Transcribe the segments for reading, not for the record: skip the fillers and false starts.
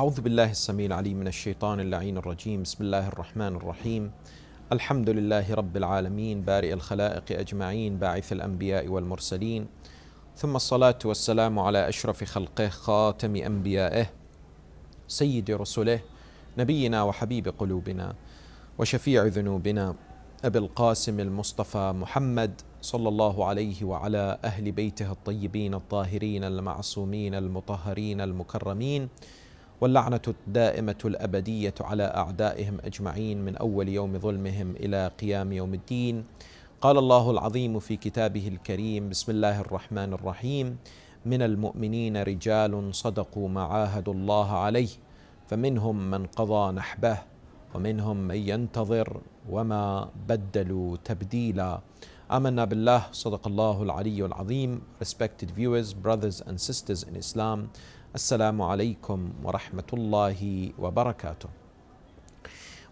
أعوذ بالله السميع العليم من الشيطان اللعين الرجيم. بسم الله الرحمن الرحيم. الحمد لله رب العالمين بارئ الخلائق أجمعين باعث الأنبياء والمرسلين، ثم الصلاة والسلام على أشرف خلقه خاتم أنبيائه سيد رسله نبينا وحبيب قلوبنا وشفيع ذنوبنا أبي القاسم المصطفى محمد صلى الله عليه وعلى أهل بيته الطيبين الطاهرين المعصومين المطهرين المكرمين، واللعنة الدائمة الأبدية على أعدائهم أجمعين من أول يوم ظلمهم إلى قيام يوم الدين. قال الله العظيم في كتابه الكريم: بسم الله الرحمن الرحيم: من المؤمنين رجال صدقوا ما عاهدوا الله عليه فمنهم من قضى نحبه ومنهم من ينتظر وما بدلوا تبديلا. آمنا بالله. صدق الله العلي العظيم. Respected viewers, brothers and sisters in Islam, Assalamu alaikum wa rahmatullahi wa barakatuh.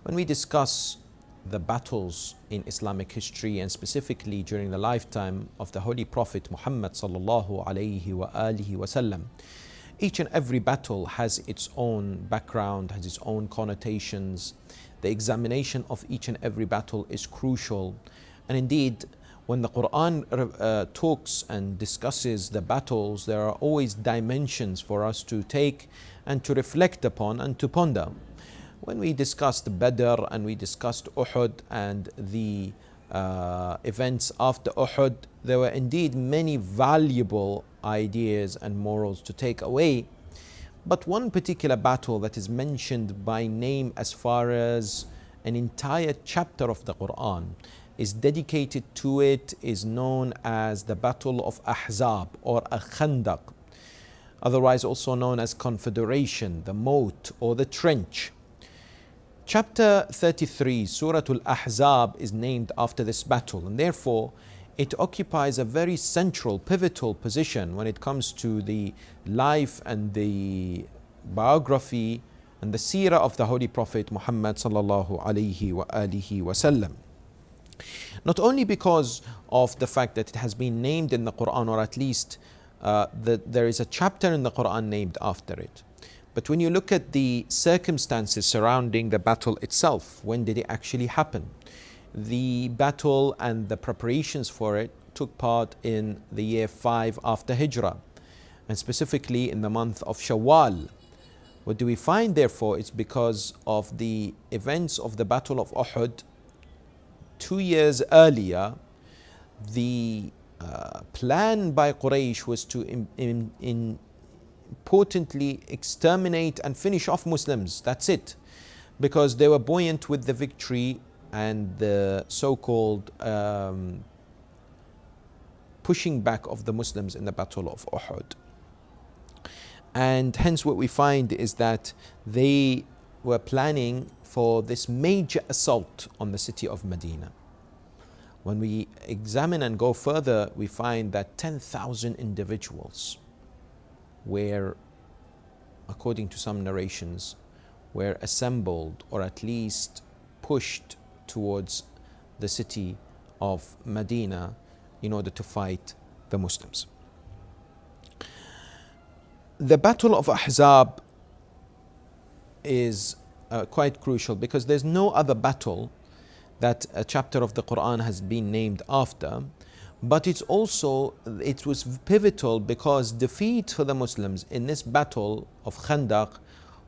When we discuss the battles in Islamic history, and specifically during the lifetime of the Holy Prophet Muhammad sallallahu alayhi wa alihi wasallam, each and every battle has its own background, has its own connotations. The examination of each and every battle is crucial. And indeed, when the Quran talks and discusses the battles, there are always dimensions for us to take and to reflect upon and to ponder. When we discussed Badr and we discussed Uhud and the events after Uhud, there were indeed many valuable ideas and morals to take away. But one particular battle that is mentioned by name as far as an entire chapter of the Quran is dedicated to it is known as the Battle of Ahzab or Khandaq, otherwise also known as Confederation, the moat or the trench. Chapter 33, Surah Al-Ahzab, is named after this battle, and therefore it occupies a very central, pivotal position when it comes to the life and the biography and the seerah of the Holy Prophet Muhammad sallallahu alayhi wa alihi wasallam. Not only because of the fact that it has been named in the Quran, or at least there is a chapter in the Quran named after it, but when you look at the circumstances surrounding the battle itself, when did it actually happen? The battle and the preparations for it took part in the year 5 after Hijrah, and specifically in the month of Shawwal. What do we find therefore? It's because of the events of the Battle of Uhud 2 years earlier. The plan by Quraysh was to importantly exterminate and finish off Muslims. That's it, because they were buoyant with the victory and the so-called pushing back of the Muslims in the Battle of Uhud. And hence what we find is that they were planning for this major assault on the city of Medina. When we examine and go further, we find that 10,000 individuals were, according to some narrations, were assembled or at least pushed towards the city of Medina in order to fight the Muslims. The Battle of Ahzab is quite crucial because there's no other battle that a chapter of the Quran has been named after, but it was pivotal because defeat for the Muslims in this battle of Khandaq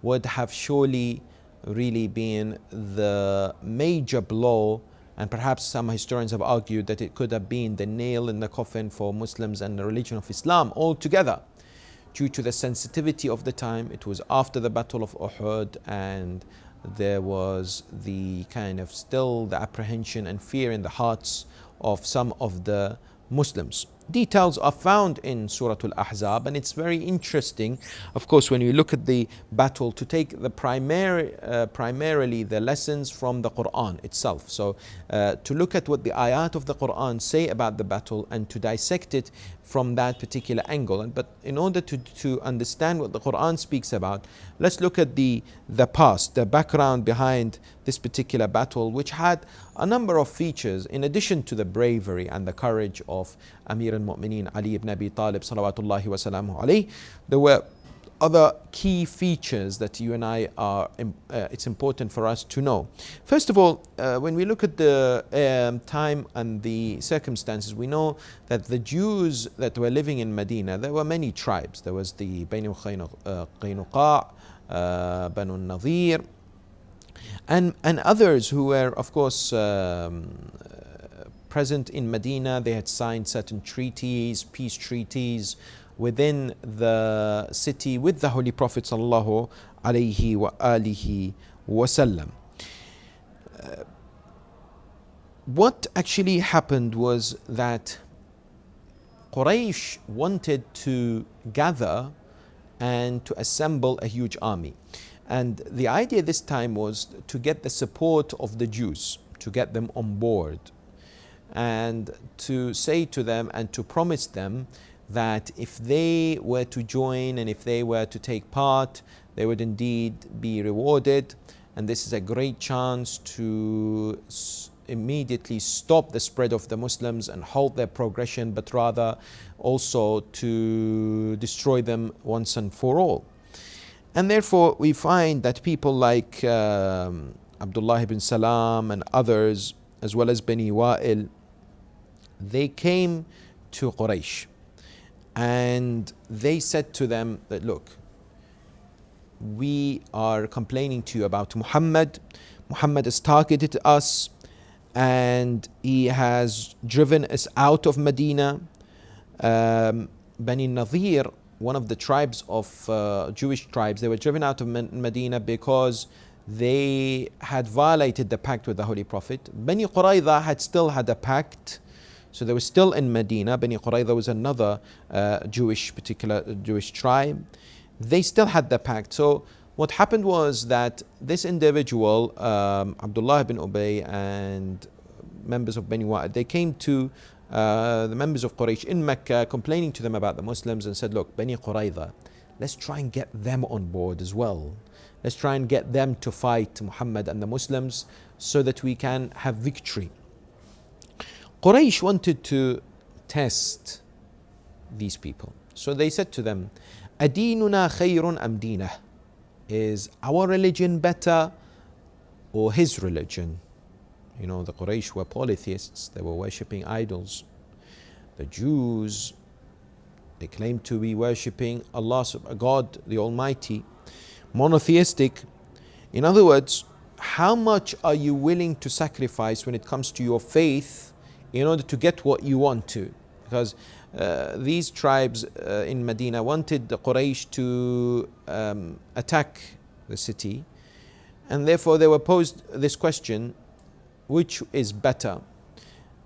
would have surely really been the major blow, and perhaps some historians have argued that it could have been the nail in the coffin for Muslims and the religion of Islam altogether. Due to the sensitivity of the time, it was after the Battle of Uhud, and there was the kind of still the apprehension and fear in the hearts of some of the Muslims. Details are found in Surah Al-Ahzab, and it's very interesting, of course, when you look at the battle, to take the primarily the lessons from the Quran itself. So to look at what the ayat of the Quran say about the battle and to dissect it from that particular angle. But in order to understand what the Quran speaks about, let's look at the past, the background behind this particular battle, which had a number of features. In addition to the bravery and the courage of Amir al-Mu'mineen Ali ibn Abi Talib salawatullahi wa salamu alayhi, there were other key features that you and I are, it's important for us to know. First of all, when we look at the time and the circumstances, we know that the Jews that were living in Medina, there were many tribes. There was the Banu Qaynuqa, Banu Nadir, and others who were, of course, present in Medina. They had signed certain treaties, peace treaties, within the city with the Holy Prophet sallallahu alaihi wa alihi wasallam. What actually happened was that Quraysh wanted to gather and to assemble a huge army. And the idea this time was to get the support of the Jews, to get them on board, and to say to them and to promise them that if they were to join and if they were to take part, they would indeed be rewarded. And this is a great chance to immediately stop the spread of the Muslims and halt their progression, but rather also to destroy them once and for all. And therefore we find that people like Abdullah ibn Salam and others, as well as Bani Wa'il, they came to Quraysh. And they said to them that, look, we are complaining to you about Muhammad. Muhammad has targeted us and he has driven us out of Medina. Bani Nadir, one of the tribes of Jewish tribes, they were driven out of Medina because they had violated the pact with the Holy Prophet. Bani Qurayza had still had a pact. So they were still in Medina. Bani Qurayza was another particular Jewish tribe. They still had the pact. So what happened was that this individual, Abdullah ibn Ubay and members of Bani Wa'il, they came to the members of Quraysh in Mecca, complaining to them about the Muslims, and said, look, Bani Qurayza, let's try and get them on board as well. Let's try and get them to fight Muhammad and the Muslims so that we can have victory. Quraysh wanted to test these people. So they said to them, Adinuna khayrun am dinah? Is our religion better or his religion? You know, the Quraysh were polytheists. They were worshipping idols. The Jews, they claimed to be worshipping Allah, God the Almighty, monotheistic. In other words, how much are you willing to sacrifice when it comes to your faith in order to get what you want to? Because these tribes in Medina wanted the Quraysh to attack the city, and therefore they were posed this question, which is better?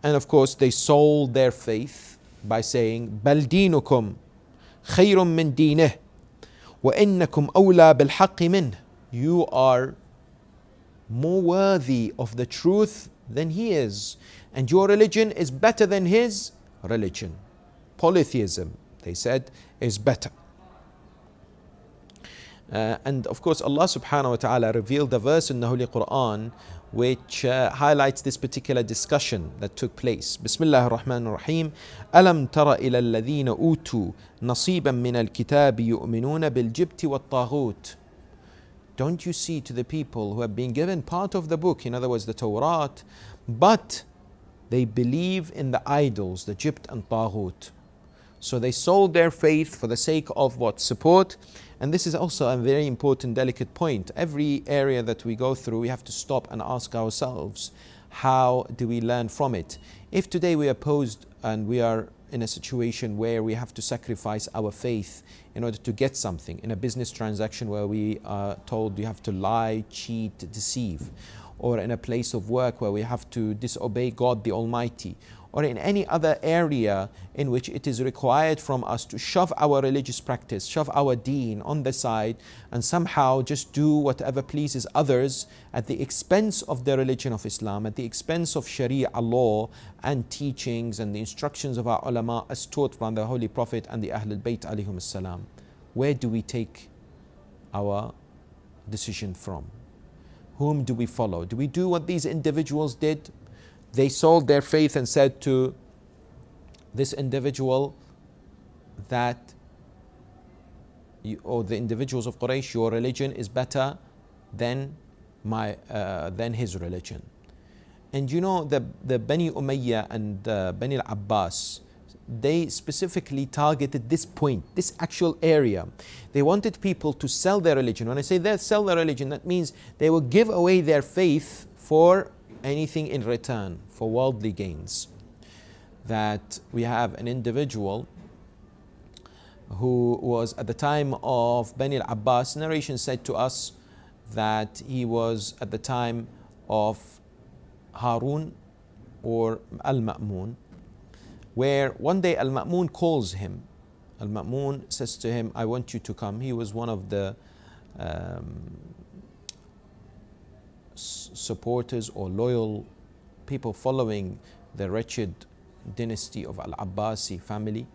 And of course they sold their faith by saying, بل دينكم خير من دينه وإنكم أولى بالحق منه. You are more worthy of the truth than he is, and your religion is better than his religion. Polytheism, they said, is better. And of course Allah subhanahu wa ta'ala revealed a verse in the Holy Quran which highlights this particular discussion that took place. Bismillah ar-Rahman ar-Rahim. Alam tara ila alladhina utu nasiban min al-kitabi yu'minuna bil-jibti wat-taghut. Don't you see to the people who have been given part of the book, in other words the Torah, but they believe in the idols, the jibt and taghut. So they sold their faith for the sake of what? Support. And this is also a very important, delicate point. Every area that we go through, we have to stop and ask ourselves, how do we learn from it? If today we are posed and we are in a situation where we have to sacrifice our faith in order to get something, in a business transaction where we are told you have to lie, cheat, deceive, or in a place of work where we have to disobey God the Almighty, or in any other area in which it is required from us to shove our religious practice, shove our deen on the side, and somehow just do whatever pleases others at the expense of the religion of Islam, at the expense of Sharia law and teachings and the instructions of our ulama as taught from the Holy Prophet and the Ahlul Bayt alayhum salam. Where do we take our decision from? Whom do we follow? Do we do what these individuals did? They sold their faith and said to this individual that or the individuals of Quraysh, your religion is better than his religion. And you know, the Bani Umayyah and Bani al-Abbas, they specifically targeted this point, this actual area. They wanted people to sell their religion. When I say they sell their religion, that means they will give away their faith for anything in return, for worldly gains. That we have an individual who was at the time of Bani al-Abbas, narration said to us that he was at the time of Harun or Al-Ma'mun, where one day Al-Ma'mun calls him. Al-Ma'mun says to him, I want you to come. He was one of the supporters or loyal people following the wretched dynasty of Al-Abbasi family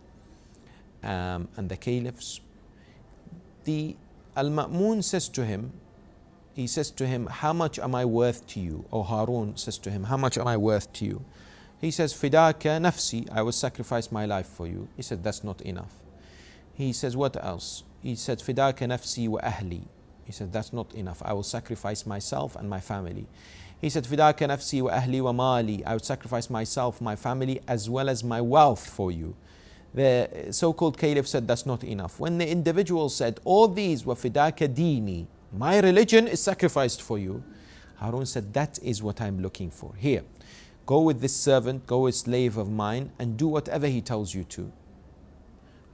and the caliphs. The Al-Ma'mun says to him, he says to him, how much am I worth to you? Or Harun says to him, how much am I worth to you? He says, Fidaka nafsi, I will sacrifice my life for you. He said, that's not enough. He says, what else? He said, Fidaka nafsi wa ahli. He said, that's not enough. I will sacrifice myself and my family. He said, Fidaka nafsi wa ahli wa mali. I would sacrifice myself, my family, as well as my wealth for you. The so-called caliph said, that's not enough. When the individual said, all these wa fidaka dini, my religion is sacrificed for you, Harun said, that is what I'm looking for. Here, go with this servant, go with slave of mine, and do whatever he tells you to.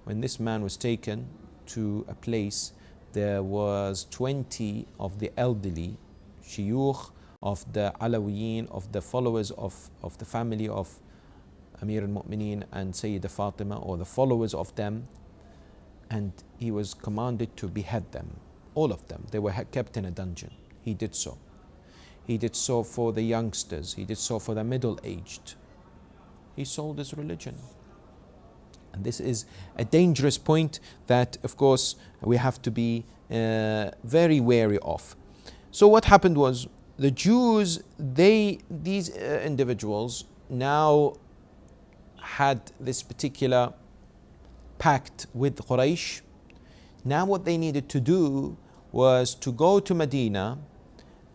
When this man was taken to a place, there was 20 of the elderly shuyukh of the Alawiyin, of the followers of the family of Amir al-Mu'mineen and Sayyidah Fatima, or the followers of them, and he was commanded to behead them, all of them. They were kept in a dungeon. He did so. He did so for the youngsters. He did so for the middle-aged. He sold his religion. And this is a dangerous point that, of course, we have to be very wary of. So what happened was, the Jews, these individuals now had this particular pact with Quraysh. Now what they needed to do was to go to Medina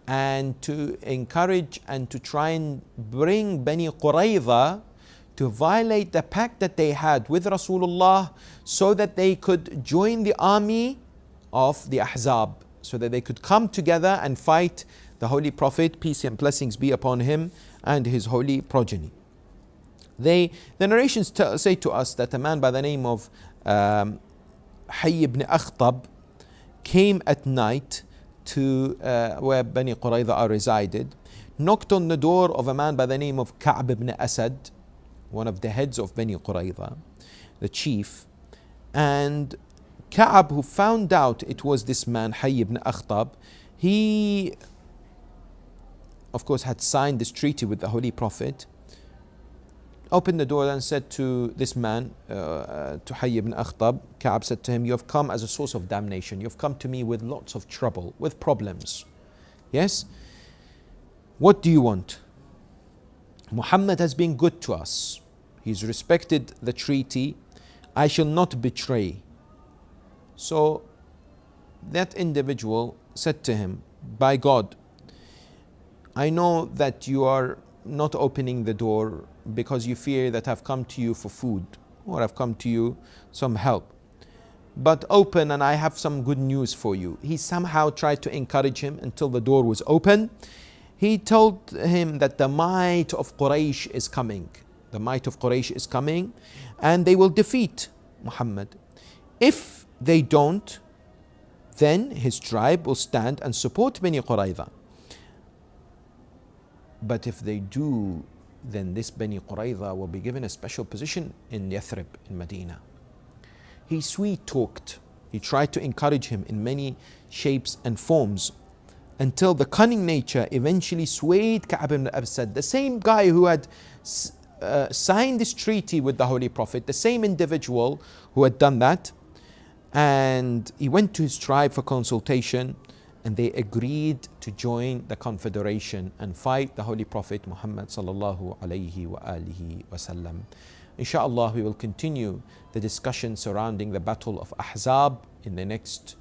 and to encourage and to try and bring Bani Qurayza to violate the pact that they had with Rasulullah, so that they could join the army of the Ahzab, so that they could come together and fight the Holy Prophet, peace and blessings be upon him, and his holy progeny. The narrations say to us that a man by the name of Hayy ibn Akhtab came at night to where Bani Qurayza are resided, knocked on the door of a man by the name of Ka'b ibn Asad, one of the heads of Bani Qurayza, the chief. And Ka'b, who found out it was this man, Hayy ibn Akhtab, he of course had signed this treaty with the Holy Prophet, opened the door and said to this man, to Hayy ibn Akhtab, Ka'b said to him, you have come as a source of damnation. You have come to me with lots of trouble, with problems. Yes? What do you want? Muhammad has been good to us. He's respected the treaty. I shall not betray. So that individual said to him, by God, I know that you are not opening the door because you fear that I've come to you for food, or I've come to you some help. But open, and I have some good news for you. He somehow tried to encourage him until the door was open. He told him that the might of Quraysh is coming. The might of Quraysh is coming, and they will defeat Muhammad. If they don't, then his tribe will stand and support Bani Qurayza. But if they do, then this Bani Qurayza will be given a special position in Yathrib, in Medina. He sweet talked. He tried to encourage him in many shapes and forms, until the cunning nature eventually swayed Ka'b ibn Asad, the same guy who had signed this treaty with the Holy Prophet, the same individual who had done that. And he went to his tribe for consultation, and they agreed to join the confederation and fight the Holy Prophet Muhammad sallallahu alayhi wa alihi wasallam. Inshallah, we will continue the discussion surrounding the Battle of Ahzab in the next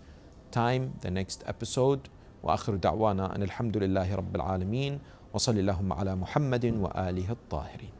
time, the next episode. وآخر دعوانا أن الحمد لله رب العالمين وصلى اللهم على محمد وآله الطاهرين.